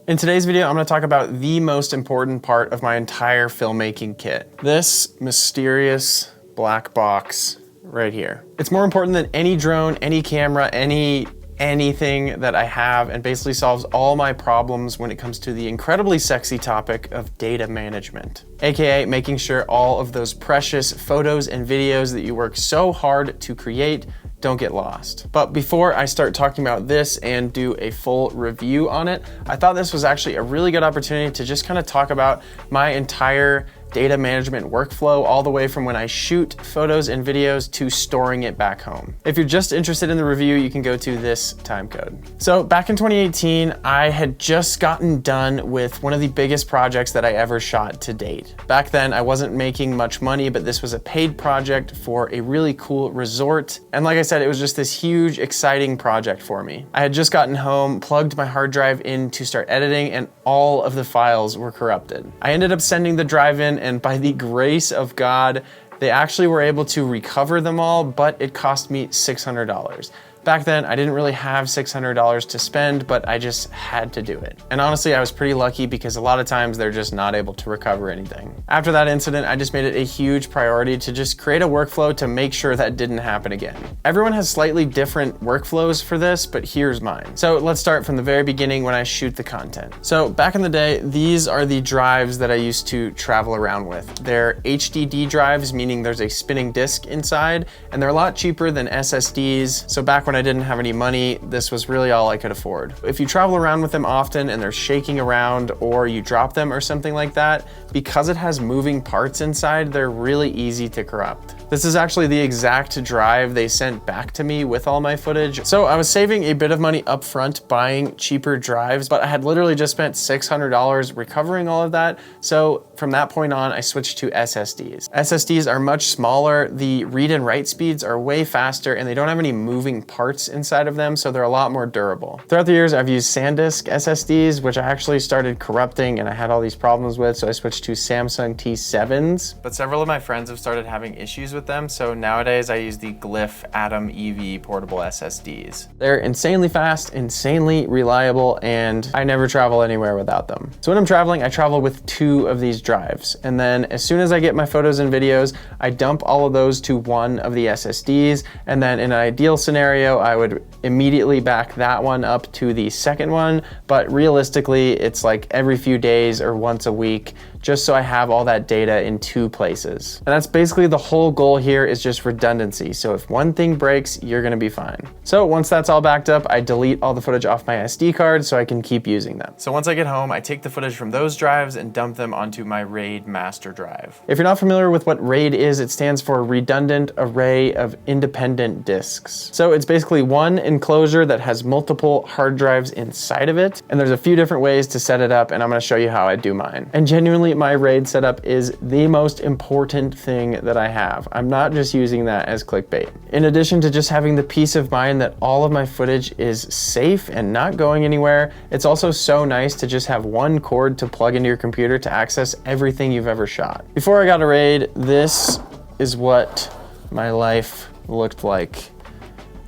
In today's video, I'm gonna talk about the most important part of my entire filmmaking kit. This mysterious black box right here. It's more important than any drone, any camera, anything that I have, and basically solves all my problems when it comes to the incredibly sexy topic of data management, aka making sure all of those precious photos and videos that you work so hard to create don't get lost. But before I start talking about this and do a full review on it, I thought this was actually a really good opportunity to just kind of talk about my entire data management workflow, all the way from when I shoot photos and videos to storing it back home. If you're just interested in the review, you can go to this time code. So back in 2018, I had just gotten done with one of the biggest projects that I ever shot to date. Back then, I wasn't making much money, but this was a paid project for a really cool resort. And like I said, it was just this huge, exciting project for me. I had just gotten home, plugged my hard drive in to start editing, and all of the files were corrupted. I ended up sending the drive in, and by the grace of God, they actually were able to recover them all, but it cost me $600. Back then, I didn't really have $600 to spend, but I just had to do it. And honestly, I was pretty lucky because a lot of times they're just not able to recover anything. After that incident, I just made it a huge priority to just create a workflow to make sure that didn't happen again. Everyone has slightly different workflows for this, but here's mine. So let's start from the very beginning when I shoot the content. So back in the day, these are the drives that I used to travel around with. They're HDD drives, meaning there's a spinning disk inside, and they're a lot cheaper than SSDs. So back when I didn't have any money, this was really all I could afford. If you travel around with them often and they're shaking around, or you drop them or something like that, because it has moving parts inside, they're really easy to corrupt. This is actually the exact drive they sent back to me with all my footage. So I was saving a bit of money up front buying cheaper drives, but I had literally just spent $600 recovering all of that. So from that point on, I switched to SSDs. SSDs are much smaller, the read and write speeds are way faster, and they don't have any moving parts inside of them, so they're a lot more durable. Throughout the years, I've used SanDisk SSDs, which I actually started corrupting and I had all these problems with, so I switched to Samsung T7s. But several of my friends have started having issues with them, so nowadays I use the Glyph Atom EV portable SSDs. They're insanely fast, insanely reliable, and I never travel anywhere without them. So when I'm traveling, I travel with 2 of these drives, and then as soon as I get my photos and videos, I dump all of those to one of the SSDs, and then in an ideal scenario, I would immediately back that one up to the second one, but realistically, it's like every few days or once a week, just so I have all that data in 2 places. And that's basically the whole goal here, is just redundancy. So if one thing breaks, you're gonna be fine. So once that's all backed up, I delete all the footage off my SD card so I can keep using them. So once I get home, I take the footage from those drives and dump them onto my RAID master drive. If you're not familiar with what RAID is, it stands for Redundant Array of Independent Disks. So it's basically one enclosure that has multiple hard drives inside of it. And there's a few different ways to set it up, and I'm gonna show you how I do mine. And genuinely, my RAID setup is the most important thing that I have. I'm not just using that as clickbait. In addition to just having the peace of mind that all of my footage is safe and not going anywhere, it's also so nice to just have one cord to plug into your computer to access everything you've ever shot. Before I got a RAID, this is what my life looked like.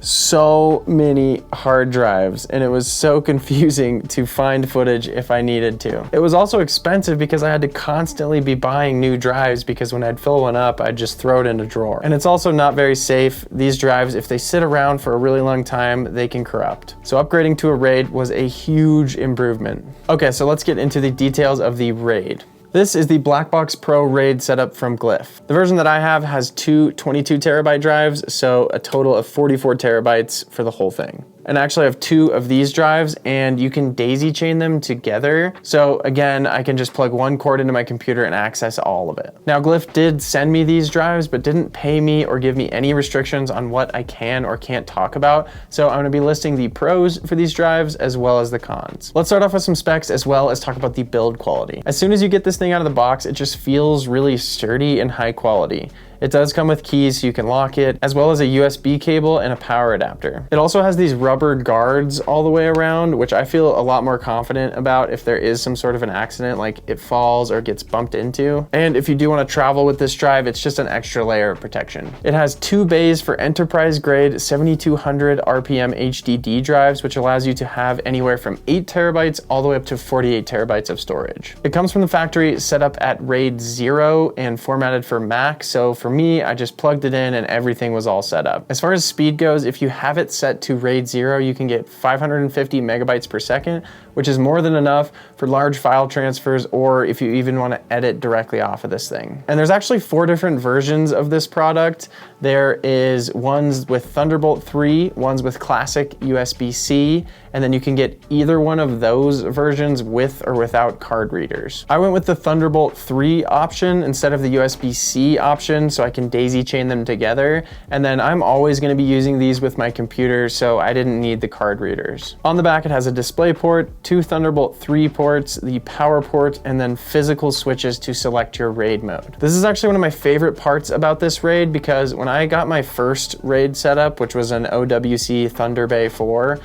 So many hard drives, and it was so confusing to find footage if I needed to. It was also expensive because I had to constantly be buying new drives, because when I'd fill one up, I'd just throw it in a drawer. And it's also not very safe. These drives, if they sit around for a really long time, they can corrupt. So upgrading to a RAID was a huge improvement. Okay, so let's get into the details of the RAID. This is the Blackbox Pro RAID setup from Glyph. The version that I have has 2 22 terabyte drives, so a total of 44 terabytes for the whole thing. And actually I have 2 of these drives, and you can daisy chain them together. So again, I can just plug one cord into my computer and access all of it. Now Glyph did send me these drives, but didn't pay me or give me any restrictions on what I can or can't talk about. So I'm gonna be listing the pros for these drives as well as the cons. Let's start off with some specs as well as talk about the build quality. As soon as you get this thing out of the box, it just feels really sturdy and high quality. It does come with keys so you can lock it, as well as a USB cable and a power adapter. It also has these rubber guards all the way around, which I feel a lot more confident about if there is some sort of an accident, like it falls or gets bumped into. And if you do want to travel with this drive, it's just an extra layer of protection. It has 2 bays for enterprise grade 7200 RPM HDD drives, which allows you to have anywhere from 8 terabytes all the way up to 48 terabytes of storage. It comes from the factory set up at RAID 0 and formatted for Mac. So for me, I just plugged it in and everything was all set up. As far as speed goes, if you have it set to RAID 0, you can get 550 megabytes per second, which is more than enough for large file transfers or if you even want to edit directly off of this thing. And there's actually 4 different versions of this product. There is ones with Thunderbolt 3, ones with classic USB-C, and then you can get either one of those versions with or without card readers. I went with the Thunderbolt 3 option instead of the USB-C option so I can daisy chain them together. And then I'm always going to be using these with my computer, so I didn't need the card readers. On the back, it has a display port, 2 Thunderbolt 3 ports, the power port, and then physical switches to select your RAID mode. This is actually one of my favorite parts about this RAID because when I got my first RAID setup, which was an OWC Thunderbay 4,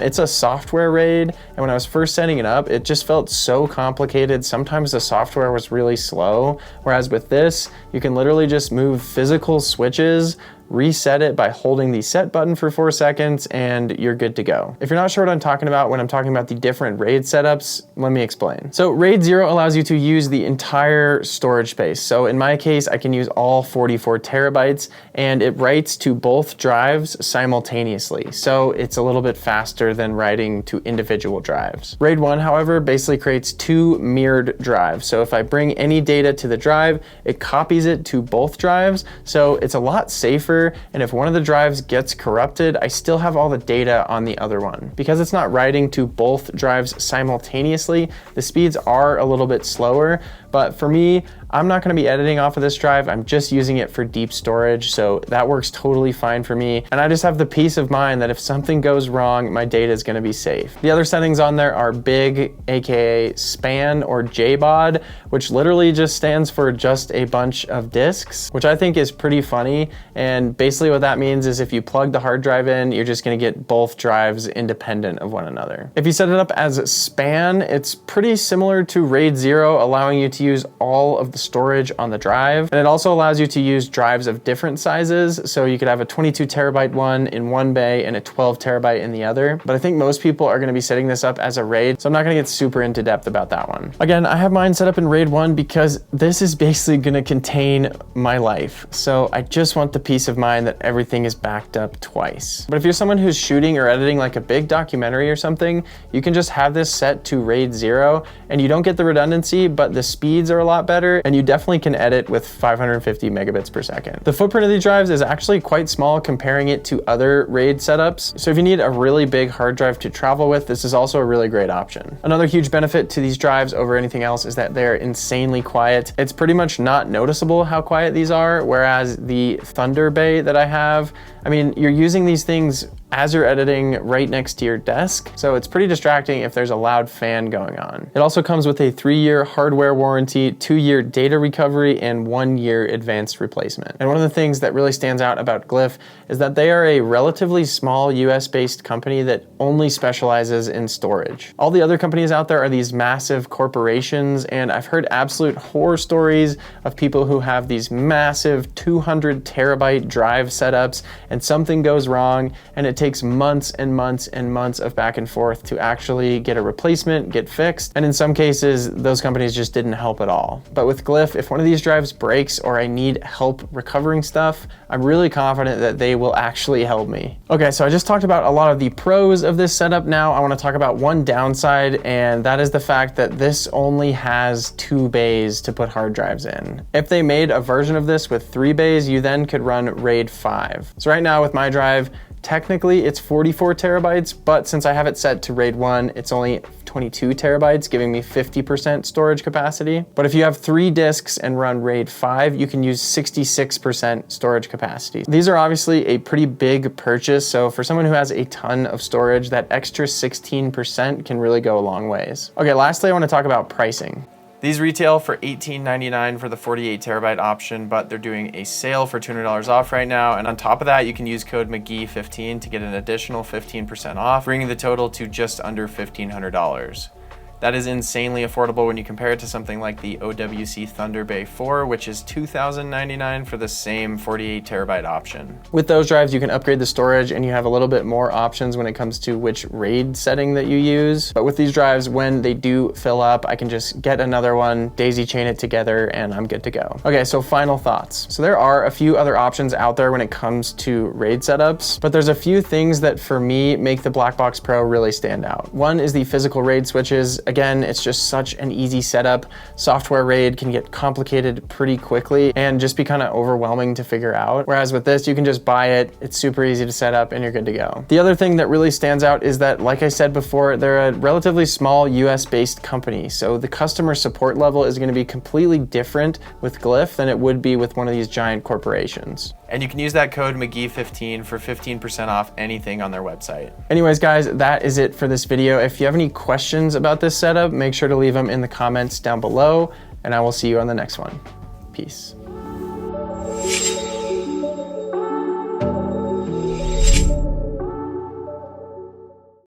it's a software RAID, and when I was first setting it up, it just felt so complicated. Sometimes the software was really slow, whereas with this, you can literally just move physical switches, reset it by holding the set button for 4 seconds, and you're good to go. If you're not sure what I'm talking about when I'm talking about the different RAID setups, let me explain. So RAID 0 allows you to use the entire storage space. So in my case, I can use all 44 terabytes, and it writes to both drives simultaneously. So it's a little bit faster than writing to individual drives. RAID 1, however, basically creates 2 mirrored drives. So if I bring any data to the drive, it copies it to both drives. So it's a lot safer, and if one of the drives gets corrupted, I still have all the data on the other one. Because it's not writing to both drives simultaneously, the speeds are a little bit slower, but for me, I'm not going to be editing off of this drive. I'm just using it for deep storage, so that works totally fine for me. And I just have the peace of mind that if something goes wrong, my data is going to be safe. The other settings on there are big, aka span or JBOD, which literally just stands for just a bunch of disks, which I think is pretty funny. And basically what that means is if you plug the hard drive in, you're just going to get both drives independent of one another. If you set it up as span, it's pretty similar to RAID 0, allowing you to use all of the storage on the drive. And it also allows you to use drives of different sizes. So you could have a 22 terabyte one in one bay and a 12 terabyte in the other. But I think most people are going to be setting this up as a RAID, so I'm not going to get super into depth about that one. Again, I have mine set up in RAID 1 because this is basically going to contain my life. So I just want the peace of mind that everything is backed up twice. But if you're someone who's shooting or editing like a big documentary or something, you can just have this set to RAID 0 and you don't get the redundancy, but the speeds are a lot better, and you definitely can edit with 550 megabits per second. The footprint of these drives is actually quite small comparing it to other RAID setups. So if you need a really big hard drive to travel with, this is also a really great option. Another huge benefit to these drives over anything else is that they're insanely quiet. It's pretty much not noticeable how quiet these are, whereas the Thunderbay that I have, I mean, you're using these things as you're editing right next to your desk, so it's pretty distracting if there's a loud fan going on. It also comes with a 3-year hardware warranty, 2-year data recovery, and 1-year advanced replacement. And one of the things that really stands out about Glyph is that they are a relatively small US-based company that only specializes in storage. All the other companies out there are these massive corporations, and I've heard absolute horror stories of people who have these massive 200 terabyte drive setups, and something goes wrong, and it takes months and months and months of back and forth to actually get a replacement, get fixed. And in some cases, those companies just didn't help at all. But with Glyph, if one of these drives breaks or I need help recovering stuff, I'm really confident that they will actually help me. Okay, so I just talked about a lot of the pros of this setup. Now I want to talk about one downside, and that is the fact that this only has 2 bays to put hard drives in. If they made a version of this with 3 bays, you then could run RAID 5. So right now with my drive, technically it's 44 terabytes, but since I have it set to RAID 1, it's only 22 terabytes, giving me 50% storage capacity. But if you have 3 disks and run RAID 5, you can use 66% storage capacity. These are obviously a pretty big purchase, so for someone who has a ton of storage, that extra 16% can really go a long ways. Okay, lastly, I want to talk about pricing. These retail for $18.99 for the 48 terabyte option, but they're doing a sale for $200 off right now. And on top of that, you can use code McGee15 to get an additional 15% off, bringing the total to just under $1,500. That is insanely affordable when you compare it to something like the OWC Thunder Bay 4, which is $2,099 for the same 48 terabyte option. With those drives, you can upgrade the storage and you have a little bit more options when it comes to which RAID setting that you use. But with these drives, when they do fill up, I can just get another one, daisy chain it together, and I'm good to go. Okay, so final thoughts. So there are a few other options out there when it comes to RAID setups, but there's a few things that for me make the Blackbox Pro really stand out. One is the physical RAID switches. Again, it's just such an easy setup. Software RAID can get complicated pretty quickly and just be kind of overwhelming to figure out. Whereas with this, you can just buy it, it's super easy to set up, and you're good to go. The other thing that really stands out is that, like I said before, they're a relatively small US-based company, so the customer support level is gonna be completely different with Glyph than it would be with one of these giant corporations. And you can use that code McGee15 for 15% off anything on their website. Anyways, guys, that is it for this video. If you have any questions about this setup, make sure to leave them in the comments down below, and I will see you on the next one. Peace.